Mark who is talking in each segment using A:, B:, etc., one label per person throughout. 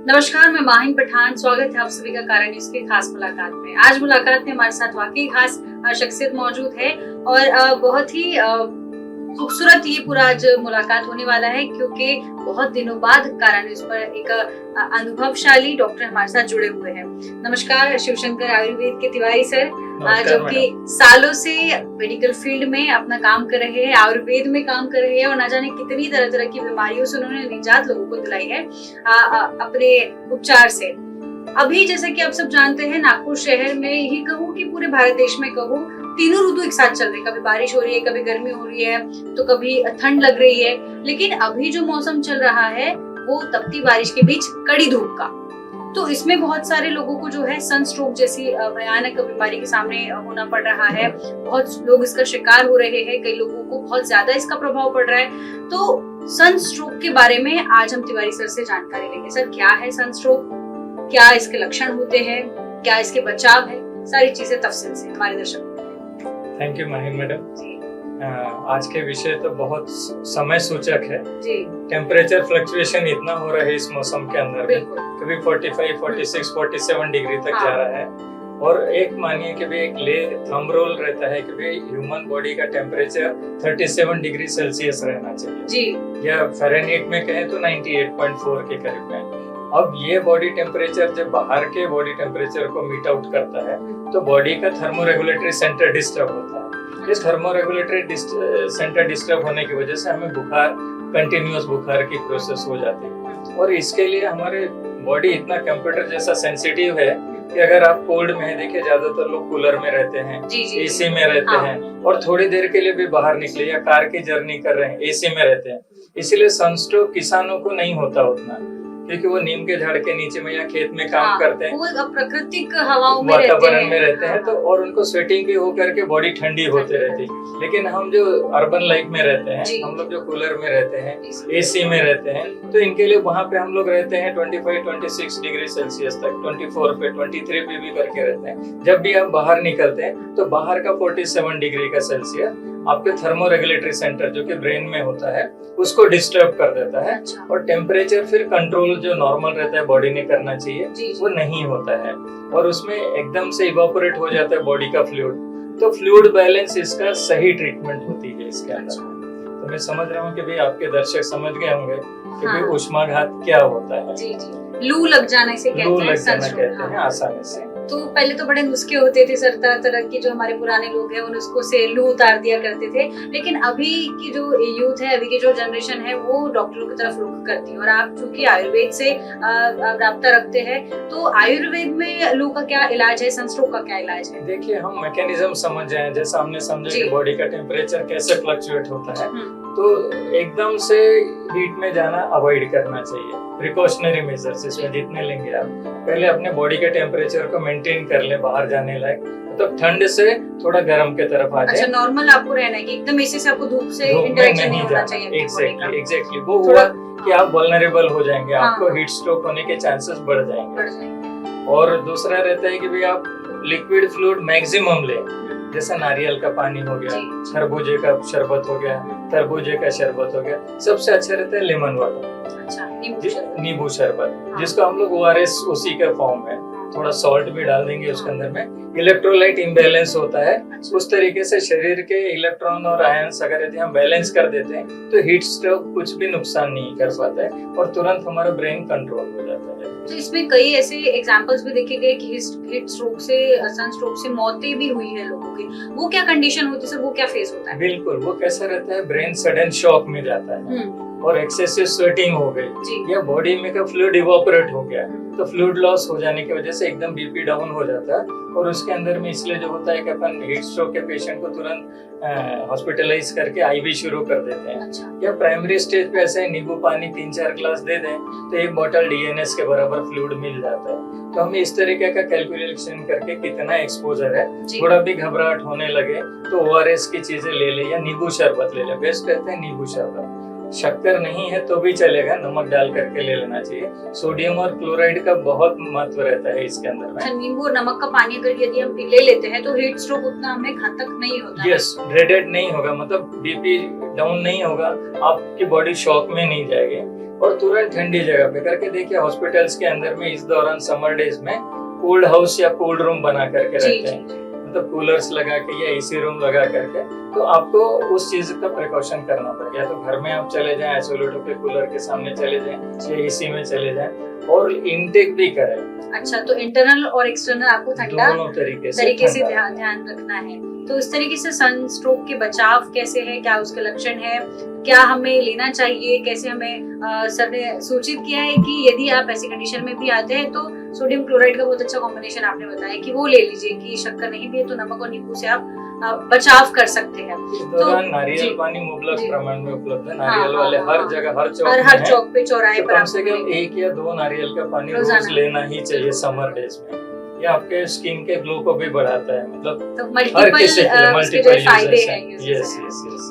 A: नमस्कार, मैं माहिन पठान। स्वागत है आप सभी का कारण न्यूज की खास मुलाकात में। आज मुलाकात में हमारे साथ वाकई खास शख्सियत मौजूद है और बहुत ही खूबसूरत ये पूरा आज मुलाकात होने वाला है, क्योंकि बहुत दिनों बाद कारण न्यूज पर एक अनुभवशाली डॉक्टर हमारे साथ जुड़े हुए हैं। नमस्कार, शिवशंकर आयुर्वेद के तिवारी सर, जो कि सालों से मेडिकल फील्ड में अपना काम कर रहे हैं, आयुर्वेद में काम कर रहे हैं और ना जाने कितनी तरह तरह की बीमारियों से उन्होंने निजात लोगों को दिलाई है अपने उपचार से। अभी जैसा कि आप सब जानते हैं, नागपुर शहर में ही कहूँ कि पूरे भारत देश में कहूँ, तीनों ऋतु एक साथ चल रही है। कभी बारिश हो रही है, कभी गर्मी हो रही है, तो कभी ठंड लग रही है। लेकिन अभी जो मौसम चल रहा है वो तपती बारिश के बीच कड़ी धूप का। तो इसमें बहुत सारे लोगों को जो है सनस्ट्रोक जैसी भयानक बीमारी के सामने होना पड़ रहा है। बहुत लोग इसका शिकार हो रहे हैं, कई लोगों को बहुत ज्यादा इसका प्रभाव पड़ रहा है। तो सनस्ट्रोक के बारे में आज हम तिवारी सर से जानकारी लेंगे। सर, क्या है सनस्ट्रोक, क्या इसके लक्षण होते हैं, क्या इसके बचाव है, सारी चीजें तफसील से हमारे दर्शकों।
B: Thank you Mahin madam. आज के विषय तो बहुत समय सूचक है जी। टेम्परेचर फ्लक्चुएशन इतना हो रहा है इस मौसम के अंदर में, कभी 45, 46, 47 डिग्री तक जा रहा है। और एक मानिए कि भी एक थंब रूल रहता है कि भी ह्यूमन बॉडी का टेम्परेचर 37 डिग्री सेल्सियस रहना चाहिए जी, या फ़ारेनहीट में कहें तो 98.4 के करीब में। अब ये बॉडी टेम्परेचर जब बाहर के बॉडी टेम्परेचर को मीट आउट करता है तो बॉडी का थर्मोरेगुलेटरी सेंटर डिस्टर्ब होता है। ये थर्मोरेगुलेटरी सेंटर डिस्टर्ब होने की वजह से हमें बुखार, कंटिन्यूअस बुखार की प्रोसेस हो जाती है। और इसके लिए हमारे बॉडी इतना कंप्यूटर जैसा सेंसिटिव है कि अगर आप कोल्ड में देखिए, ज्यादातर लोग कूलर में रहते हैं, एसी में रहते हैं, और थोड़ी देर के लिए भी बाहर निकले या कार की जर्नी कर रहे हैं, एसी में रहते हैं। इसीलिए सनस्ट्रोक किसानों को नहीं होता उतना, क्योंकि वो नीम के झाड़ के नीचे में या खेत में काम करते हैं, वो प्राकृतिक हवाओं में वातावरण में रहते हैं, तो और उनको स्वेटिंग भी हो करके बॉडी ठंडी होते रहती है। लेकिन हम जो अर्बन लाइफ में रहते हैं, हम लोग जो कूलर में रहते हैं, एसी में रहते हैं, तो इनके लिए वहाँ पे हम लोग रहते हैं 25, 26 डिग्री सेल्सियस तक, 24 पे, 23 पे भी करके रहते हैं। जब भी हम बाहर निकलते हैं तो बाहर का 47 डिग्री का सेल्सियस आपके थर्मोरेगुलेटरी सेंटर जो कि ब्रेन में होता है उसको डिस्टर्ब कर देता है। और टेम्परेचर फिर कंट्रोल जो नॉर्मल रहता है बॉडी ने करना चाहिए वो नहीं होता है, और उसमें एकदम से इवापोरेट हो जाता है बॉडी का फ्लूइड। तो फ्लूइड बैलेंस इसका सही ट्रीटमेंट होती है इसके अंदर। तो मैं समझ रहा हूँ कि भाई आपके दर्शक समझ गए होंगे कि भाई उष्माघात क्या होता है। जी जी, लू लग जाना इसे कहते हैं आसानी से। तो पहले तो बड़े नुस्खे होते थे सर, तरह तरह की, जो हमारे पुराने लोग हैं उन उसको से लू उतार दिया करते थे। लेकिन अभी की जो यूथ है, अभी की जो जनरेशन है, वो डॉक्टरों की तरफ रुख करती है। और आप चूंकि आयुर्वेद से राब्ता रखते हैं, तो आयुर्वेद में लू का क्या इलाज है, सनस्ट्रोक का क्या इलाज है? देखिए, हम मैकेनिज्म समझ जाए, जैसा हमने समझा कि बॉडी का टेम्परेचर कैसे फ्लक्चुएट होता है, तो एकदम से हीट में जाना अवॉइड करना चाहिए। प्रिकॉशनरी मेजर्स इसमें जितने लेंगे आप, पहले अपने बॉडी के टेम्परेचर को मेंटेन कर ले बाहर जाने लायक, मतलब ठंड से थोड़ा गर्म के तरफ आ जाए। अच्छा, नॉर्मल आपको रहना है कि एकदम इसी से आपको धूप से इंटरेक्शन नहीं होना चाहिए। एग्जैक्टली वो हुआ कि आप वल्नरेबल हो जाएंगे, आपको हीट स्ट्रोक होने के चांसेस बढ़ जाएंगे। और दूसरा रहता है कि भाई आप लिक्विड फ्लूइड मैक्सिमम ले, जैसे नारियल का पानी हो गया, खरबूजे का शरबत हो गया, तरबूजे का शरबत हो गया। सबसे अच्छा रहता है लेमन वाटर, नींबू शरबत, जिसको हम लोग ORS उसी के फॉर्म में, थोड़ा सॉल्ट भी डाल देंगे उसके अंदर में। इलेक्ट्रोलाइट इम्बैलेंस होता है, उस तरीके से शरीर के इलेक्ट्रॉन और आयंस अगर यदि हम बैलेंस कर देते हैं तो हीट स्ट्रोक कुछ भी नुकसान नहीं कर पाता है और तुरंत हमारा ब्रेन कंट्रोल हो जाता है। तो इसमें कई ऐसे एग्जांपल्स भी देखे गए कि हीट स्ट्रोक से, सनस्ट्रोक से मौतें भी हुई है लोगों की। वो क्या कंडीशन होती है सर, वो क्या फेस होता है? बिल्कुल, वो कैसा रहता है, ब्रेन सडन शॉक में जाता है और एक्सेसिव स्वेटिंग हो गई या बॉडी में का फ्लूइड इवापोरेट हो गया, तो फ्लूइड लॉस हो जाने की वजह से एकदम बीपी डाउन हो जाता है। और उसके अंदर में इसलिए जो होता है कि अपन हीट स्ट्रोक के पेशेंट को तुरंत हॉस्पिटलाइज करके आईवी शुरू कर देते हैं। या प्राइमरी स्टेज पे ऐसे नींबू पानी 3-4 ग्लास दे दें तो 1 बोतल DNS के बराबर फ्लूइड मिल जाता है। तो हमें इस तरीके का कैलकुलेशन करके कितना एक्सपोजर है, थोड़ा भी घबराहट होने लगे तो ORS की चीजें ले ले या नींबू शरबत ले ले, बेस्ट रहते हैं नींबू शरबत। शक्कर नहीं है तो भी चलेगा, नमक डाल करके ले लेना चाहिए। सोडियम और क्लोराइड का बहुत महत्व रहता है इसके अंदर में।
A: नींबू और नमक का पानी अगर यदि हम ले लेते हैं तो हीट स्ट्रोक उतना हमें घातक नहीं होता।
B: यस, ड्रेडेड नहीं होगा, मतलब बीपी डाउन नहीं होगा, आपकी बॉडी शॉक में नहीं जाएगी। और तुरंत ठंडी जगह पे करके देखिए, हॉस्पिटल्स के अंदर में इस दौरान समर डेज में कोल्ड हाउस या कोल्ड रूम बना करके रखते हैं, मतलब कूलर्स लगा के या एसी रूम लगा करके। तो आपको उस चीज का प्रिकॉशन करना पड़ेगा। तो घर में आप चले जाएं, आइसोलेटर के कूलर के सामने चले जाएं या एसी में चले जाएं और इनटेक भी करें।
A: अच्छा, तो इंटरनल और एक्सटर्नल आपको ठंडा
B: दोनों तरीके से
A: ध्यान रखना है। तो इस तरीके से सन स्ट्रोक के बचाव कैसे है, क्या उसके लक्षण है, क्या हमें लेना चाहिए, कैसे हमें सर ने सूचित किया है कि यदि आप ऐसी कंडीशन में भी आते हैं तो सोडियम क्लोराइड का बहुत अच्छा कॉम्बिनेशन आपने बताया कि वो ले लीजिए, कि शक्कर नहीं भी है तो नमक और नींबू से आप बचाव कर सकते हैं।
B: तो नारियल पानी मुबलक प्रमाण में उपलब्ध है। नारियल वाले हर जगह, हर
A: चौक पे, चौराहे पर
B: कम से कम 1 या 2 नारियल का पानी रोज लेना ही चाहिए समर डेज में। ये आपके स्किन के ग्लो को भी बढ़ाता है, मतलब
A: तो मल्टीपल फायदे हैं।
B: यस।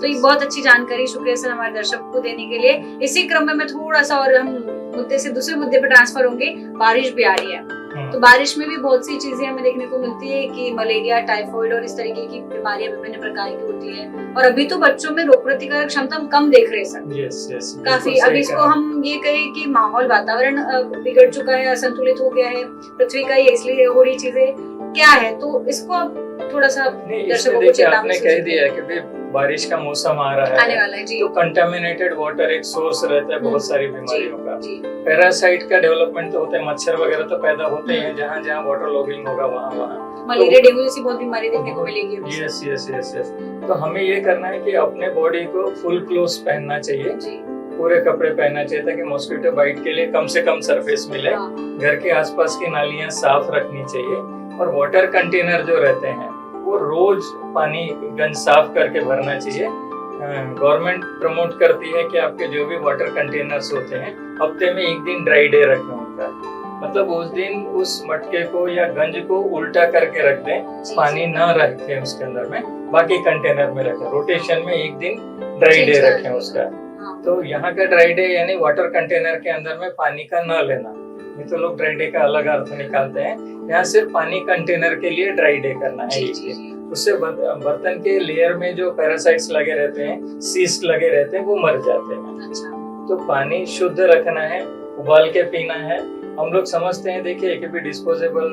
A: तो ये बहुत अच्छी जानकारी, शुक्रिया सर हमारे दर्शकों को देने के लिए। इसी क्रम में मैं थोड़ा सा और हम मुद्दे से दूसरे मुद्दे पर ट्रांसफर होंगे। बारिश भी आ रही है, तो बारिश में भी बहुत सी चीजें हमें देखने को मिलती है कि मलेरिया, टाइफाइड और इस तरीके की बीमारियां विभिन्न प्रकार की होती है। और अभी तो बच्चों में रोग प्रतिकारक क्षमता हम कम देख रहे सर।
B: यस
A: काफी। अब इसको हम ये कहें कि माहौल, वातावरण बिगड़ चुका है, असंतुलित हो गया है पृथ्वी का, ये इसलिए हो रही चीजें क्या है, तो इसको आप थोड़ा सा दर्शकों को
B: चेतावनी कह दिया है कि बारिश का मौसम आ रहा है,
A: आने वाला है जी।
B: तो कंटामिनेटेड वाटर एक सोर्स रहता है बहुत सारी बीमारियों का। पैरासाइट का डेवलपमेंट तो होता है, मच्छर वगैरह तो पैदा होते हैं जहाँ जहाँ वाटर लॉगिंग होगा वहाँ
A: मलेरिया, डेंगू जैसी बहुत बीमारी देखने को मिलेगी।
B: यस। तो हमें ये करना है कि अपने बॉडी को फुल क्लोथ पहनना चाहिए, पूरे कपड़े पहनना चाहिए ताकि मॉस्किटो बाइट के लिए कम से कम सरफेस मिले। घर के आसपास की नालियां साफ रखनी चाहिए और वाटर कंटेनर जो रहते हैं वो रोज पानी गंज साफ करके भरना चाहिए। गवर्नमेंट प्रमोट करती है कि आपके जो भी वाटर कंटेनर्स होते हैं हफ्ते में 1 दिन ड्राई डे रखें उनका, मतलब उस दिन उस मटके को या गंज को उल्टा करके रख दें, पानी ना रखें उसके अंदर में, बाकी कंटेनर में रखें। रोटेशन में 1 दिन ड्राई डे रखें उसका। तो यहाँ का ड्राई डे यानी वाटर कंटेनर के अंदर में पानी का न लेना। ये तो लोग ड्राई डे का अलग अर्थ निकालते हैं, यहाँ सिर्फ पानी कंटेनर के लिए ड्राई डे करना है। उससे बर्तन के लेयर में जो पैरासाइट्स लगे रहते हैं, सीस्ट लगे रहते हैं, वो मर जाते हैं। तो पानी शुद्ध रखना है, उबाल के पीना है। हम लोग समझते हैं, देखिए कि भी डिस्पोजेबल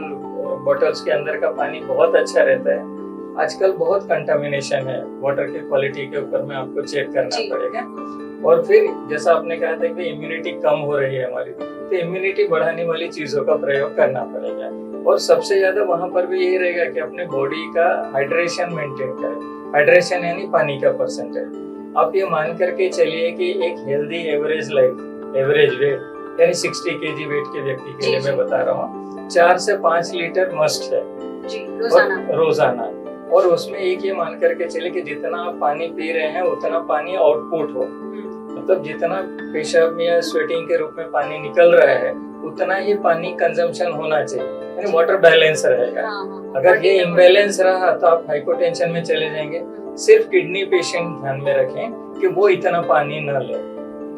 B: बॉटल्स के अंदर का पानी बहुत अच्छा रहता है। आजकल बहुत कंटामिनेशन है वाटर की क्वालिटी के ऊपर में, आपको चेक करना पड़ेगा। और फिर जैसा आपने कहा था कि इम्यूनिटी कम हो रही है हमारी, तो इम्यूनिटी बढ़ाने वाली चीजों का प्रयोग करना पड़ेगा। और सबसे ज्यादा वहां पर भी यही रहेगा कि अपने बॉडी का हाइड्रेशन मेंटेन करें। हाइड्रेशन यानी पानी का परसेंटेज। आप ये मान करके चलिए कि एक healthy average life, average weight यानी 60 kg वेट के व्यक्ति के लिए मैं बता रहा हूँ, 4 से 5 लीटर मस्ट है रोजाना। और उसमें एक ये मान करके चले कि जितना आप पानी पी रहे हैं उतना पानी आउटपुट हो, मतलब जितना पेशाब या स्वेटिंग के रूप में पानी निकल रहा है उतना ही पानी कंजम्पशन होना चाहिए, यानी वाटर बैलेंस रहेगा। अगर ये इम्बैलेंस रहा तो आप हाइपोटेंशन में चले जाएंगे। सिर्फ किडनी पेशेंट ध्यान में रखें कि वो इतना पानी न ले।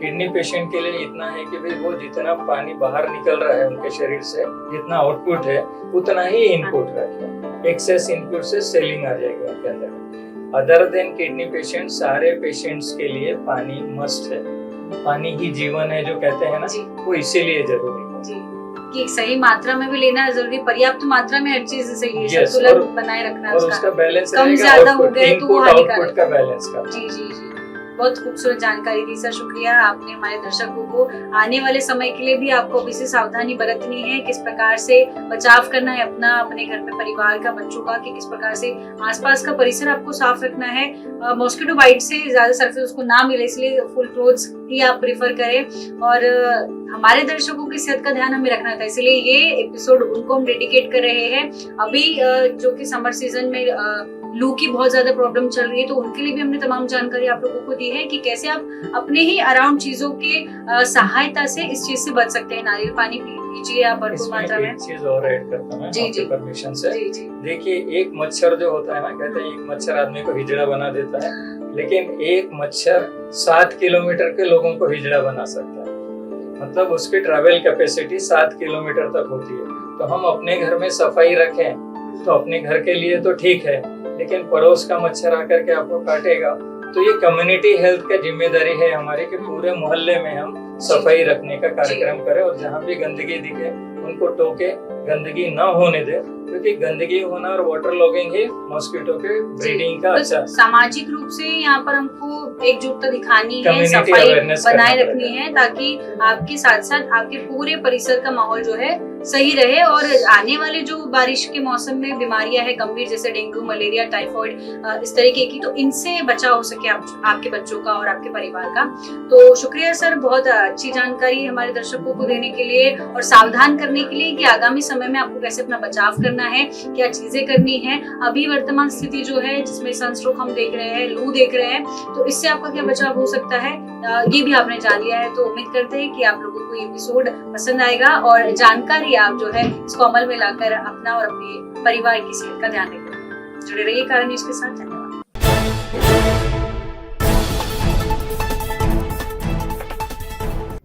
B: किडनी पेशेंट के लिए इतना है कि भाई वो जितना पानी बाहर निकल रहा है उनके शरीर से, जितना आउटपुट है उतना ही इनपुट रखें। एक्सेस इनपुट से सेलिंग आ जाएगी उनके अंदर। अदर देन किडनी पेशेंट, सारे पेशेंट्स के लिए पानी मस्ट है। पानी ही जीवन है जो कहते हैं ना, वो इसीलिए जरूरी है
A: कि सही मात्रा में भी लेना जरूरी, पर्याप्त मात्रा में हर चीज सही है, संतुलन बनाए रखना
B: उसका बैलेंस
A: कम ज्यादा हो गए तो वो हानिकारक
B: का बैलेंस करना।
A: जी। बहुत खूबसूरत जानकारी दी सर, शुक्रिया। आपने हमारे दर्शकों को आने वाले समय के लिए भी आपको विशेष सावधानी बरतनी है, किस प्रकार से बचाव करना है अपना, अपने घर में परिवार का, बच्चों का, कि किस प्रकार से आसपास का परिसर आपको साफ रखना है। मॉस्किटो बाइट से ज्यादा सरफेस उसको ना मिले, इसलिए फुल क्लोथ्स ही आप प्रिफर करें। और हमारे दर्शकों की सेहत का ध्यान हमें रखना था, इसलिए ये एपिसोड उनको हम डेडिकेट कर रहे हैं। अभी जो कि समर सीजन में लू की बहुत ज्यादा प्रॉब्लम चल रही है, तो उनके लिए भी हमने तमाम जानकारी आप लोगों को दी है कि कैसे आप अपने ही अराउंड चीजों के सहायता से इस चीज से बच सकते हैं। नारियल पानी पीजिए आप भरपूर मात्रा में।
B: एक चीज और ऐड करता हूँ आपके परमिशन से।
A: जी।
B: देखिए, एक मच्छर जो होता है ना, कहते हैं एक मच्छर आदमी को हिजड़ा बना देता है, लेकिन एक मच्छर 7 किलोमीटर के लोगों को हिजड़ा बना सकता है। मतलब उसकी ट्रैवल कैपेसिटी 7 किलोमीटर तक होती है। तो हम अपने घर में सफाई रखें तो अपने घर के लिए तो ठीक है, लेकिन पड़ोस का मच्छर आकर के आपको काटेगा, तो ये कम्युनिटी हेल्थ का जिम्मेदारी है हमारी कि पूरे मोहल्ले में हम सफाई रखने का कार्यक्रम करें और जहाँ भी गंदगी दिखे उनको टोके, गंदगी ना होने दे, क्योंकि गंदगी होना और वाटर लॉगिंग ही मॉस्किटो के ब्रीडिंग का अच्छा।
A: सामाजिक रूप से यहाँ पर हमको एकजुटता दिखानी है, सफाई बनाए रखनी है, ताकि आपके साथ साथ आपके पूरे परिसर का माहौल जो है सही रहे और आने वाले जो बारिश के मौसम में बीमारियां है गंभीर, जैसे डेंगू, मलेरिया, टाइफाइड, इस तरीके की, तो इनसे बचाव हो सके आपके बच्चों का और आपके परिवार का। तो शुक्रिया सर, बहुत अच्छी जानकारी हमारे दर्शकों को देने के लिए और सावधान करने के लिए कि आगामी समय में आपको कैसे अपना बचाव करना है, क्या चीजें करनी है। अभी वर्तमान स्थिति जो है जिसमें सनस्ट्रोक हम देख रहे हैं, लू देख रहे हैं, तो इससे आपका क्या बचाव हो सकता है ये भी आपने जान लिया है। तो उम्मीद करते हैं कि आप लोगों को ये एपिसोड पसंद आएगा और जानकारी आप जो है इसको अमल में लाकर अपना और अपने परिवार की सेहत का ध्यान रखें। जुड़े रहिए कारण न्यूज़ के साथ। धन्यवाद।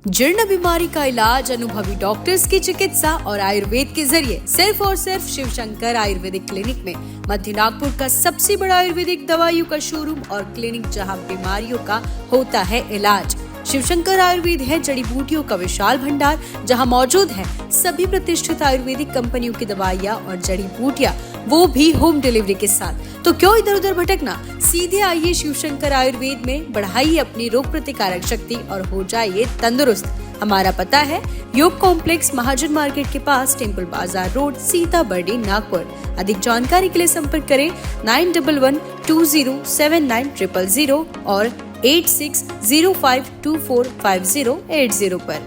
C: जीर्ण बीमारी का इलाज अनुभवी डॉक्टर्स की चिकित्सा और आयुर्वेद के जरिए सिर्फ और सिर्फ शिवशंकर आयुर्वेदिक क्लिनिक में। मध्य नागपुर का सबसे बड़ा आयुर्वेदिक दवाइयों का शोरूम और क्लिनिक, जहां बीमारियों का होता है इलाज। शिवशंकर आयुर्वेद है जड़ी बूटियों का विशाल भंडार, जहां मौजूद है सभी प्रतिष्ठित आयुर्वेदिक कंपनियों की दवाइयां और जड़ी बूटियां, वो भी होम डिलीवरी के साथ। तो क्यों इधर उधर भटकना, सीधे आइए शिवशंकर आयुर्वेद में, बढ़ाइए अपनी रोग प्रतिकारक शक्ति और हो जाइए तंदुरुस्त। हमारा पता है योग कॉम्प्लेक्स, महाजन मार्केट के पास, टेम्पल बाजार रोड, सीताबर्डी, नागपुर। अधिक जानकारी के लिए संपर्क करें 9112079000 और 8605245080 पर।